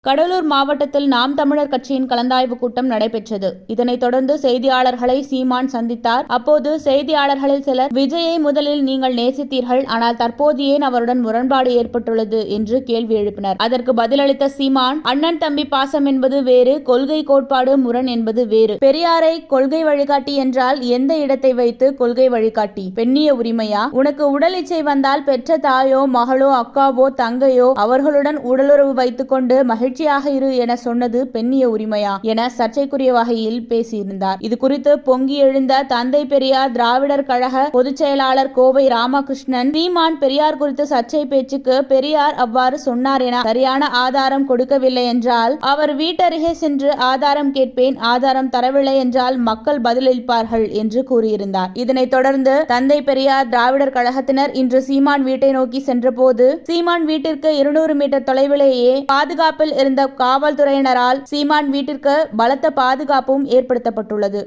கடலூர் மாவட்டத்தில் நாம் தமிழர் கட்சியின் கலந்தாய்வு கூட்டம் நடைபெற்றது. இதனைத் தொடர்ந்து செய்தியாளர்களை சீமான் சந்தித்தார். அப்போது செய்தியாளர்களில் சிலர், விஜயை முதலில் நீங்கள் நேசித்தீர்கள், ஆனால் தற்போது ஏன் அவருடன் முரண்பாடு ஏற்பட்டுள்ளது என்று கேள்வி எழுப்பினர். அதற்கு பதிலளித்த சீமான், அண்ணன் தம்பி பாசம் என்பது வேறு, கொள்கை கோட்பாடு முரண் என்பது வேறு. பெரியாரை கொள்கை வழிகாட்டி என்றால் எந்த இடத்தை வைத்து கொள்கை வழிகாட்டி? பெண்ணிய உரிமையா? உனக்கு உடல் இச்சை வந்தால் பெற்ற தாயோ மகளோ அக்காவோ தங்கையோ அவர்களுடன் உடலுறவு வைத்துக் கொண்டு மகிழ்ச்சியாக இரு என சொன்னது பெண்ணிய உரிமையா என சர்ச்சைக்குரிய வகையில் பேசியிருந்தார். இது குறித்து பொங்கி எழுந்த தந்தை பெரியார் திராவிடர் கழக பொதுச் செயலாளர் கோவை ராமகிருஷ்ணன், சீமான் பெரியார் குறித்து சர்ச்சை பேச்சுக்கு பெரியார் அவ்வாறு சொன்னார் என சரியான ஆதாரம் கொடுக்கவில்லை என்றால் அவர் வீட்டருகே சென்று ஆதாரம் கேட்பேன், ஆதாரம் தரவில்லை என்றால் மக்கள் பதிலளிப்பார்கள் என்று கூறியிருந்தார். இதனைத் தொடர்ந்து தந்தை பெரியார் திராவிடர் கழகத்தினர் இன்று சீமான் வீட்டை நோக்கி சென்றபோது சீமான் வீட்டிற்கு 200 மீட்டர் தொலைவிலேயே பாதுகாப்பில் இருந்த காவல்துறையினரால் சீமான் வீட்டிற்கு பலத்த பாதுகாப்பும் ஏற்படுத்தப்பட்டுள்ளது.